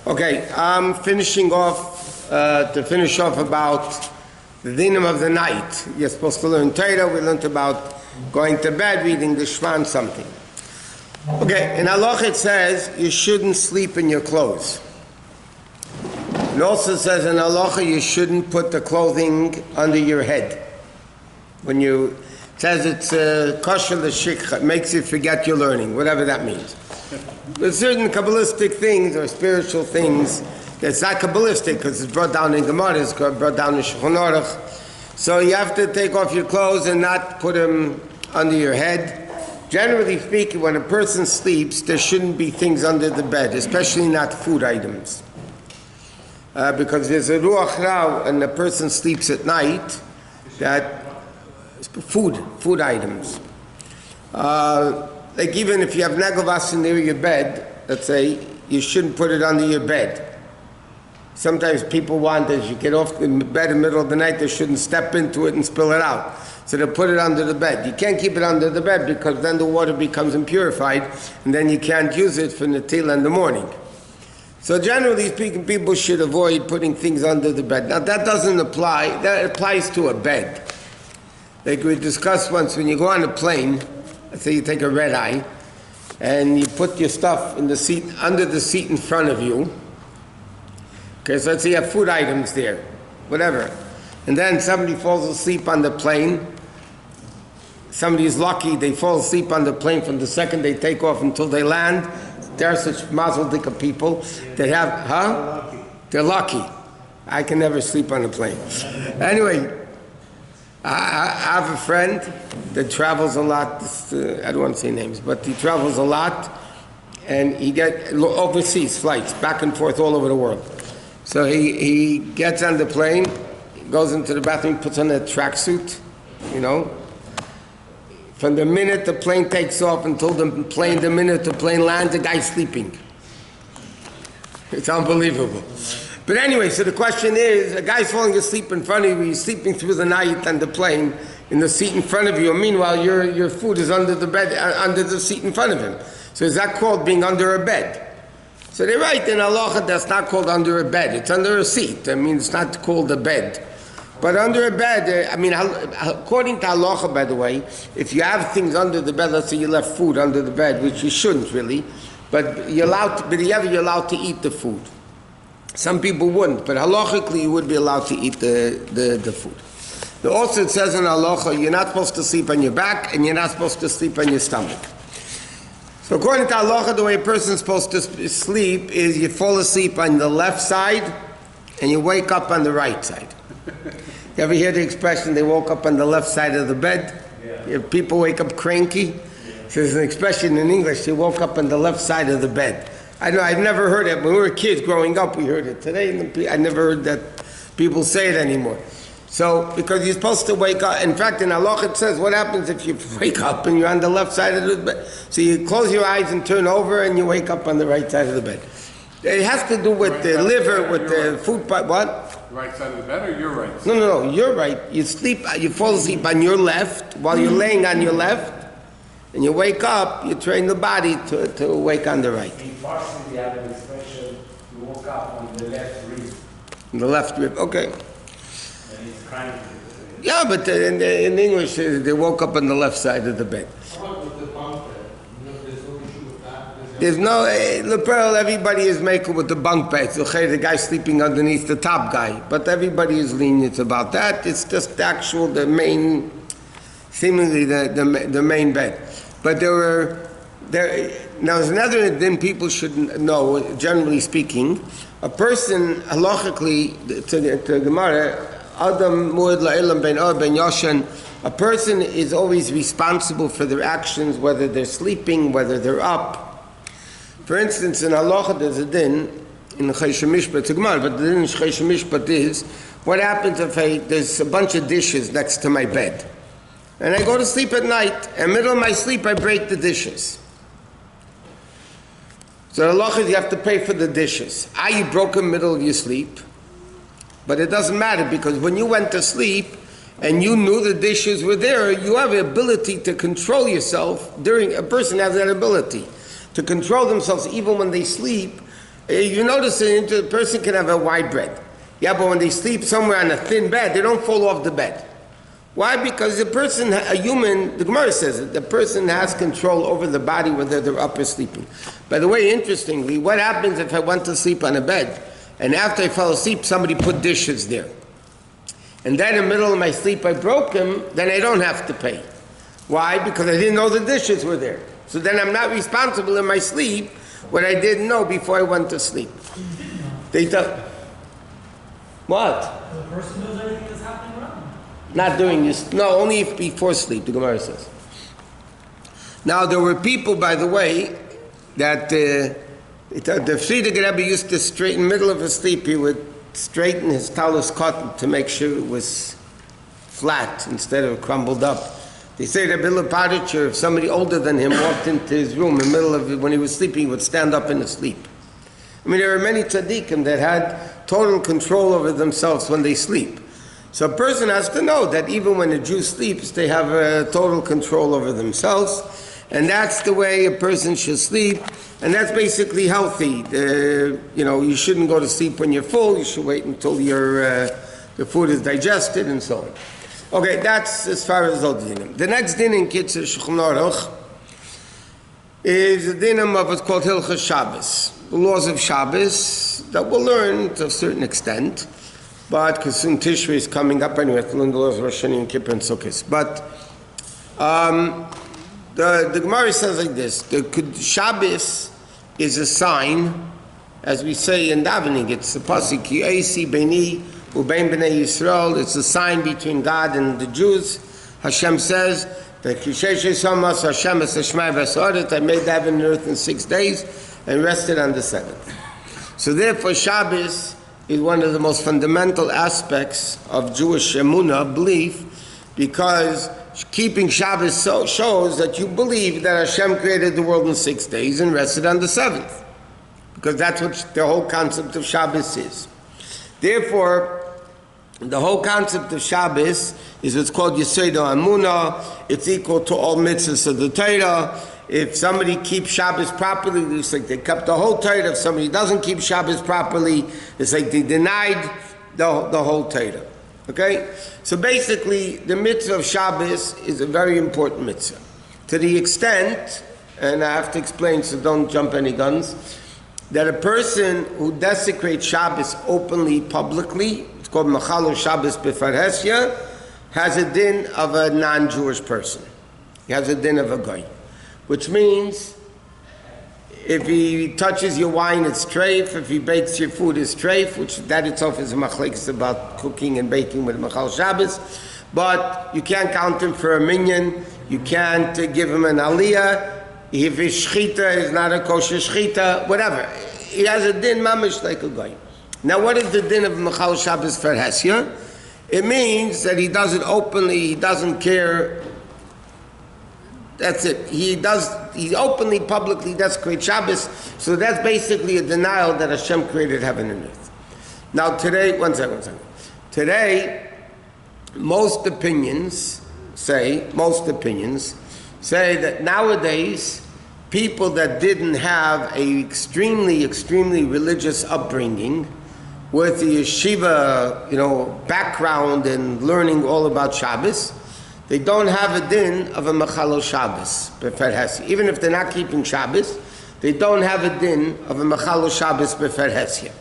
Okay, I'm finishing off, to finish off about the dinim of the night. You're supposed to learn Torah. We learned about going to bed, reading the Shvan, something. Okay, in halacha it says you shouldn't sleep in your clothes. It also says in halacha you shouldn't put the clothing under your head. When it says it's kosher l'shikcha, it makes you forget your learning, whatever that means. There's certain Kabbalistic things or spiritual things that's not Kabbalistic because it's brought down in Gemara, it's brought down in Shulchan Aruch. So you have to take off your clothes and not put them under your head. Generally speaking, when a person sleeps, there shouldn't be things under the bed, especially not food items. Because there's a ruach ra and the person sleeps at night, that food items. Like even if you have nagovas near your bed, let's say, you shouldn't put it under your bed. Sometimes people want, as you get off the bed in the middle of the night, they shouldn't step into it and spill it out. So they put it under the bed. You can't keep it under the bed because then the water becomes impurified and then you can't use it for Natila in the morning. So generally speaking, people should avoid putting things under the bed. Now that doesn't apply, that applies to a bed. Like we discussed once, when you go on a plane, let's say you take a red eye, and you put your stuff in the seat, under the seat in front of you. Okay, so let's say you have food items there, whatever. And then somebody falls asleep on the plane. Somebody is lucky, they fall asleep on the plane from the second they take off until they land. There are such mazel dika people that have, They're lucky. I can never sleep on a plane. Anyway, I have a friend that travels a lot. I don't want to say names, but he travels a lot, and he gets overseas flights, back and forth all over the world. So he gets on the plane, goes into the bathroom, puts on a tracksuit, From the minute the plane takes off until the minute the plane lands, the guy's sleeping. It's unbelievable. But anyway, so the question is, a guy's falling asleep in front of you, he's sleeping through the night on the plane, in the seat in front of you, and meanwhile your food is under the bed, under the seat in front of him. So is that called being under a bed? So they're right, in halacha that's not called under a bed, it's under a seat. I mean, it's not called a bed. But under a bed, according to halacha, by the way, if you have things under the bed, let's say you left food under the bed, which you shouldn't really, but you're allowed to eat the food. Some people wouldn't, but halachically you would be allowed to eat the food. Also it says in halacha, you're not supposed to sleep on your back and you're not supposed to sleep on your stomach. So according to halacha, the way a person's supposed to sleep is you fall asleep on the left side and you wake up on the right side. You ever hear the expression, they woke up on the left side of the bed? Yeah. People wake up cranky. Yeah. So there's an expression in English, they woke up on the left side of the bed. I know, I've never heard it. When we were kids growing up, we heard it. Today, I never heard that people say it anymore. So, because you're supposed to wake up, in fact, in halacha it says, what happens if you wake up and you're on the left side of the bed? So you close your eyes and turn over and you wake up on the right side of the bed. It has to do with the liver, with the food part, what? Right side of the bed or your right side? No, you're right. You fall asleep on your left while you're laying on your left. And you wake up, you train the body to wake on the right. In Farsi, we have an expression, you woke up on the left rib. On the left rib, okay. And it's crying. Yeah, but in English, they woke up on the left side of the bed. How about with the bunk bed? There's no issue with that? There's no, Lepel, everybody is making with the bunk beds. Okay, the guy sleeping underneath the top guy. But everybody is lenient about that. It's just the main, seemingly the main bed. But now there's another thing people should know, generally speaking. A person, halachically, to Gemara, Adam mu'ed la'ilam ben or ben yoshan, a person is always responsible for their actions, whether they're sleeping, whether they're up. For instance, in halacha there's a din, in Chayshim Mishpat, to Gemara, but the din in Chayshim Mishpat is, what happens if there's a bunch of dishes next to my bed? And I go to sleep at night, and in the middle of my sleep I break the dishes. So the halacha is you have to pay for the dishes. You broke in the middle of your sleep, but it doesn't matter because when you went to sleep and you knew the dishes were there, you have the ability to control yourself. A person has that ability to control themselves even when they sleep You notice that a person can have a white bread. Yeah, but when they sleep somewhere on a thin bed, they don't fall off the bed. Why? Because a human, the Gemara says it, the person has control over the body whether they're up or sleeping. By the way, interestingly, what happens if I went to sleep on a bed and after I fell asleep somebody put dishes there? And then in the middle of my sleep I broke them, then I don't have to pay. Why? Because I didn't know the dishes were there. So then I'm not responsible in my sleep what I didn't know before I went to sleep. They tell... What? The person knows everything that's happening around. Not doing this. No, only if before sleep, the Gemara says. Now, there were people, by the way, that the Friedrich Rebbe used to straighten, in the middle of his sleep, he would straighten his talus cotton to make sure it was flat instead of crumbled up. They say that Rabbi Lubavitch, if somebody older than him walked into his room in the middle of it, when he was sleeping, he would stand up in his sleep. I mean, there are many tzaddikim that had total control over themselves when they sleep. So a person has to know that even when a Jew sleeps, they have total control over themselves. And that's the way a person should sleep. And that's basically healthy. You shouldn't go to sleep when you're full. You should wait until your food is digested and so on. Okay, that's as far as those dinim. The next din in Kitzur Shulchan Aruch is the dinim of what's called Hilchos Shabbos. The laws of Shabbos that we'll learn to a certain extent. But because soon Tishrei is coming up anyway, to learn the laws of Rosh Hashanah and Kippur and Sukkot. But the Gemara says like this: the Shabbos is a sign, as we say in davening. It's a pasuk Ki Eisi Beini Ubein Bnei Yisrael. It's a sign between God and the Jews. Hashem says that Kishesh Samas Hashem es Hashmai v'Asaret. I made heaven and earth in 6 days and rested on the seventh. So therefore, Shabbos is one of the most fundamental aspects of Jewish emunah, belief, because keeping Shabbos shows that you believe that Hashem created the world in 6 days and rested on the seventh, because that's what the whole concept of Shabbos is. Therefore, the whole concept of Shabbos is what's called Yesod HaEmunah. It's equal to all mitzvahs of the Torah. If somebody keeps Shabbos properly, it's like they kept the whole Torah. If somebody doesn't keep Shabbos properly, it's like they denied the whole Torah. Okay? So basically, the mitzvah of Shabbos is a very important mitzvah. To the extent, and I have to explain so don't jump any guns, that a person who desecrates Shabbos openly, publicly, it's called Machalo Shabbos Befarhesya, has a din of a non-Jewish person. He has a din of a goy. Which means, if he touches your wine, it's treif. If he bakes your food, it's treif, which that itself is a machlekes about cooking and baking with Machal Shabbos. But you can't count him for a minyan. You can't give him an aliyah. If his shchita is not a kosher shchita, whatever. He has a din mamish like a guy. Now, what is the din of Machal Shabbos for Hesya? It means that he does it openly. He doesn't care. That's it. He openly, publicly desecrates Shabbos. So that's basically a denial that Hashem created heaven and earth. Now today, one second. Today, most opinions say that nowadays, people that didn't have a extremely religious upbringing, with the yeshiva, background and learning all about Shabbos, they don't have a din of a Machalo Shabbos, even if they're not keeping Shabbos, they don't have a din of a Machalo Shabbos Befer Hesya.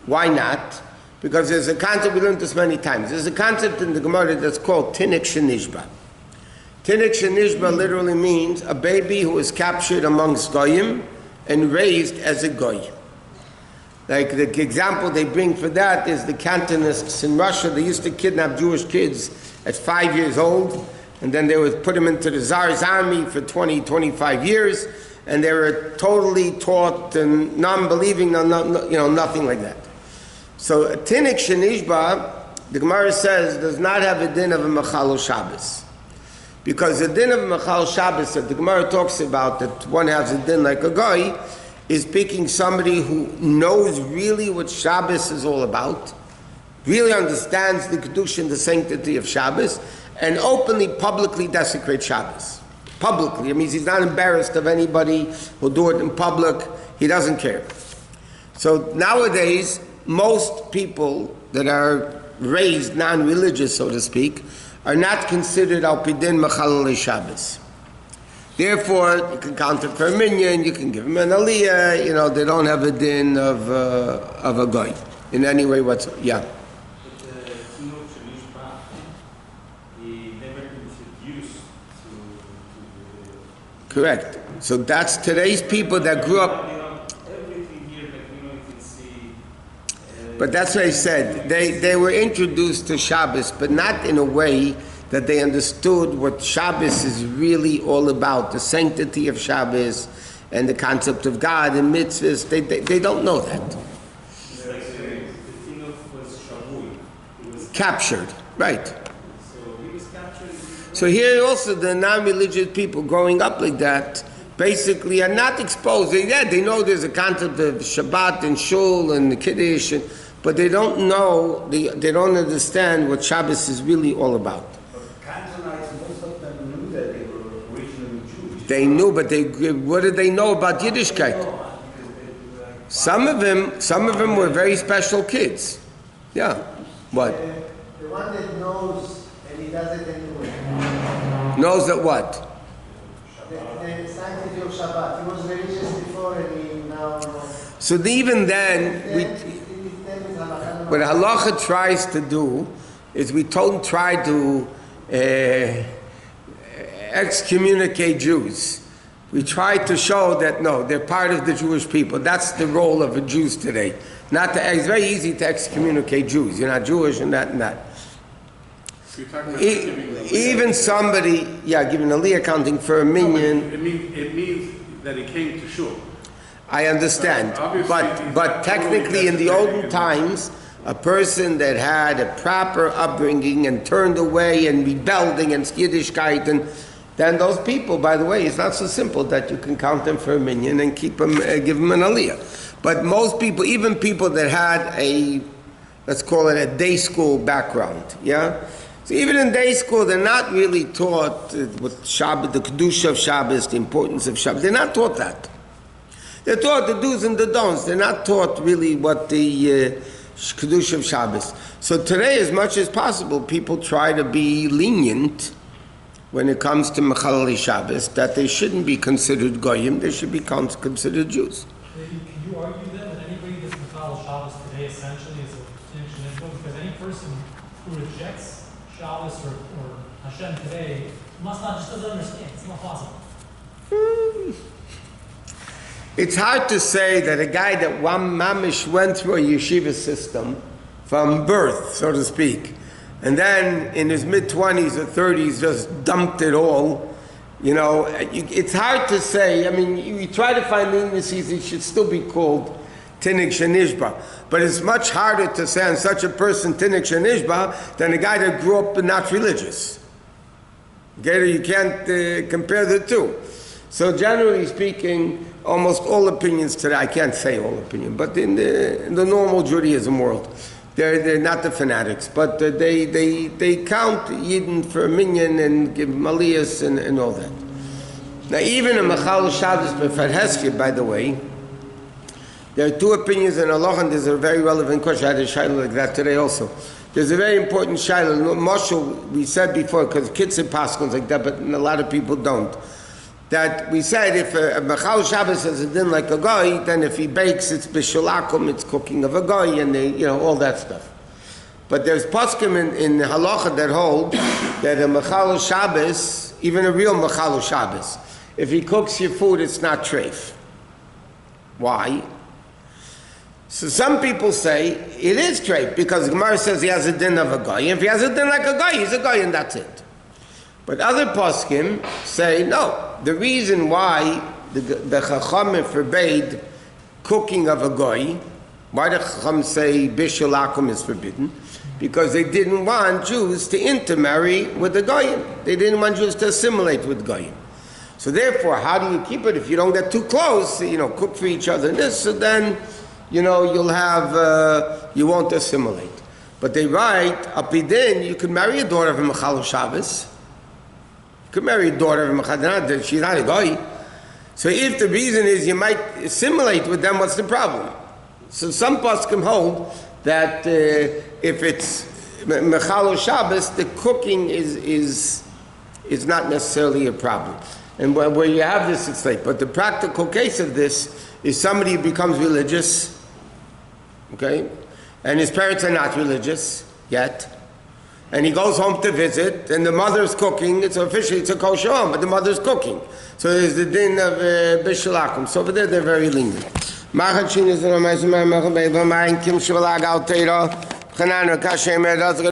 Why not? Because there's a concept, we learned this many times, there's a concept in the Gemara that's called Tinik Shenishba. Tinik Shenishba literally means a baby who is captured amongst Goyim and raised as a Goy. Like the example they bring for that is the Cantonists in Russia. They used to kidnap Jewish kids at 5 years old, and then they would put them into the Tsar's army for 25 years, and they were totally taught and non-believing, nothing like that. So Tinik Shenishba, the Gemara says, does not have a din of a Machalo Shabbos. Because the din of a Machal Shabbos that the Gemara talks about, that one has a din like a guy, is picking somebody who knows really what Shabbos is all about, really understands the Kedusha and the sanctity of Shabbos, and openly, publicly desecrates Shabbos. Publicly. It means he's not embarrassed of anybody who'll do it in public. He doesn't care. So nowadays, most people that are raised non-religious, so to speak, are not considered al pidin mechalel Shabbos. Therefore, you can count it for a minyan, you can give them an aliyah, they don't have a din of a goy in any way whatsoever. Yeah. But the keynote Shalish he never introduced to Correct. So that's today's people that grew up. everything here that you can see. But that's what I said. They were introduced to Shabbos, but not in a way that they understood what Shabbos is really all about, the sanctity of Shabbos and the concept of God and mitzvahs. They don't know that. It's like the keynote was shavui. It was Captured, right. So he was captured. So here also the non-religious people growing up like that basically are not exposed. They know there's a concept of Shabbat and Shul and the Kiddush, but they don't know, they don't understand what Shabbos is really all about. Canaanites, most of them knew that they were originally Jewish. They knew, but what did they know about Yiddishkeit? Some of them were very special kids. Yeah. What? The one that knows and he does it anyway. Knows that what? The sanctity of Shabbat. He was religious before and he now knows. So even then, what halacha tries to do is we try to excommunicate Jews. We try to show that no, they're part of the Jewish people. That's the role of a Jew today. It's very easy to excommunicate Jews. You're not Jewish and that and that. So you're talking about Even somebody, giving aliyah counting for a minyan. It means that he came to shul. I understand, but technically in the olden times, a person that had a proper upbringing and turned away and rebelled against Yiddishkeit, and then those people, by the way, it's not so simple that you can count them for a minyan and keep them, give them an aliyah. But most people, even people that had let's call it a day school background, So even in day school, they're not really taught what Shabbat, the kedusha of Shabbos, the importance of Shabbos. They're not taught that. They're taught the do's and the don'ts. They're not taught really what the kedusha of Shabbos. So today, as much as possible, people try to be lenient when it comes to Mechalel Shabbos, that they shouldn't be considered goyim, they should be considered Jews. Can you argue then that anybody that's Mechalel Shabbos today essentially is a distinction in Israel? Because any person who rejects Shabbos or Hashem today just doesn't understand. It's not possible. It's hard to say that a guy that one mamish went through a yeshiva system from birth, so to speak, and then in his mid-20s or 30s just dumped it all, it's hard to say. I mean, you try to find leniencies, it should still be called Tinik Shenishba. But it's much harder to say on such a person Tinik Shenishba than a guy that grew up not religious. Okay, you can't compare the two. So generally speaking, almost all opinions today, I can't say all opinion, but in the normal Judaism world, they're not the fanatics, but they count Yidden for a minyan and give maliyas and all that. Now even in Mechalel Shabbos B'Far Hesked, by the way, there are two opinions in halacha, and there's a very relevant question. I had a shayla like that today also. There's a very important shayla. Moshe, we said before, because kids say paschals like that, but a lot of people don't. That we said if a Mechalel Shabbos has a din like a goy, then if he bakes, it's b'shulakum, it's cooking of a goy, and all that stuff. But there's poskim in halacha that hold that a Mechalel Shabbos, even a real Mechalel Shabbos, if he cooks your food, it's not treif. Why? So some people say it is treif because the Gemara says he has a din of a goy. If he has a din like a goy, he's a goy, and that's it. But other poskim say no. The reason why the Chachamim forbade cooking of a goy, why the Chachamim say bishul akum is forbidden, because they didn't want Jews to intermarry with the goyim. They didn't want Jews to assimilate with goyim. So therefore, how do you keep it if you don't get too close? Cook for each other and this, so then you'll have you won't assimilate. But they write apidin, you could marry a daughter of a Mechalel Shabbos. You could marry a daughter of a Mechalel, she's not a goy. So if the reason is you might assimilate with them, what's the problem? So some poskim hold that if it's mechal Shabbos, the cooking is not necessarily a problem. And where you have this, it's late. But the practical case of this is somebody who becomes religious, okay, and his parents are not religious yet, and he goes home to visit, and the mother's cooking. It's officially it's a kosher home, but the mother's cooking. So there's the din of bishalakum. So over there they're very lenient.